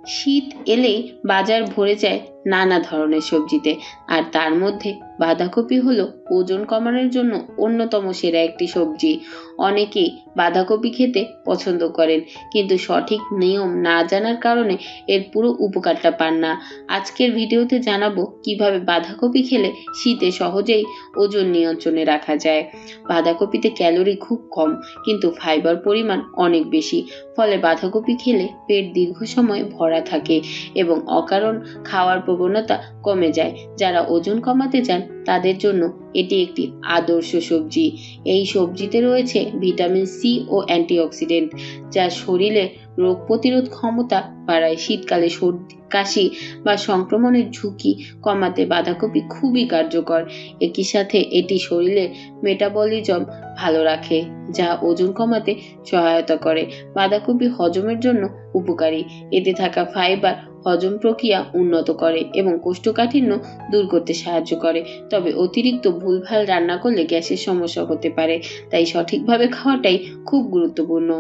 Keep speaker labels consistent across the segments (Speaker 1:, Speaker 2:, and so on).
Speaker 1: শীত এলেই বাজার ভরে যায় নানা ধরনের সবজিতে, আর তার মধ্যে বাঁধাকপি হলো ওজন কমানোর জন্য অন্যতম সেরা একটি সবজি। অনেকেই বাঁধাকপি খেতে পছন্দ করেন, কিন্তু সঠিক নিয়ম না জানার কারণে এর পুরো উপকারটা পান না। আজকের ভিডিওতে জানাবো কিভাবে বাঁধাকপি খেলে শীতে সহজেই ওজন নিয়ন্ত্রণে রাখা যায়। বাঁধাকপিতে ক্যালোরি খুব কম, কিন্তু ফাইবার পরিমাণ অনেক বেশি, ফলে বাঁধাকপি খেলে পেট দীর্ঘ সময় ভরা থাকে এবং অকারণ খাওয়ার প্রবণতা কমে যায়। যারা ওজন কমাতে চান তাদের জন্য এটি একটি আদর্শ সবজি। এই সবজিতে রয়েছে ভিটামিন সি ও অ্যান্টিঅক্সিডেন্ট, যা শরীরে রোগ প্রতিরোধ ক্ষমতা বাড়ায়। শীতকালে সর্দি কাশি বা সংক্রমণের ঝুঁকি কমাতে বাঁধাকপি খুবই কার্যকর। একই সাথে এটি শরীরের মেটাবলিজম ভালো রাখে, যা ওজন কমাতে সহায়তা করে। বাঁধাকপি হজমের জন্য উপকারী। এতে থাকা ফাইবার হজম প্রক্রিয়া উন্নত করে এবং কোষ্ঠকাঠিন্য দূর করতে সাহায্য করে। তবে অতিরিক্ত ভুলভাল রান্না করলে গ্যাসের সমস্যা হতে পারে, তাই সঠিকভাবে খাওয়াটাই খুব গুরুত্বপূর্ণ।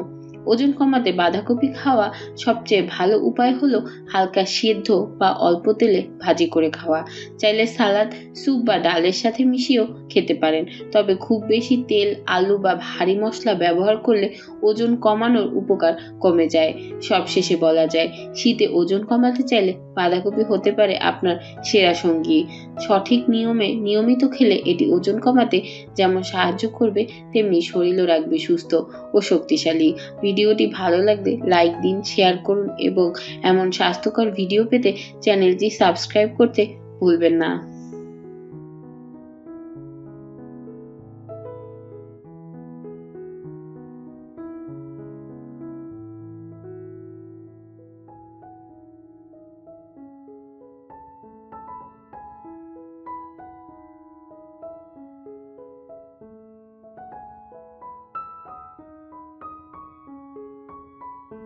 Speaker 1: ওজন কমাতে বাঁধাকপি খাওয়া সবচেয়ে ভালো উপায় হলো হালকা সেদ্ধ বা অল্প তেলে ভাজি করে খাওয়া। চাইলে সালাদ, স্যুপ বা ডালের সাথে মিশিয়েও খেতে পারেন, তবে খুব বেশি তেল, আলু বা ভারী মশলা ব্যবহার করলে ওজন কমানোর উপকার কমে যায়। সবশেষে বলা যায়, শীতে ওজন কমাতে চাইলে বাঁধাকপি হতে পারে আপনার সেরা সঙ্গী। সঠিক নিয়মে নিয়মিত খেলে এটি ওজন কমাতে যেমন সাহায্য করবে, তেমনি শরীরও রাখবে সুস্থ ও শক্তিশালী। ভিডিওটি ভালো লাগলে লাইক দিন, শেয়ার করুন এবং এমন স্বাস্থ্যকর ভিডিও পেতে চ্যানেলটি সাবস্ক্রাইব করতে ভুলবেন না।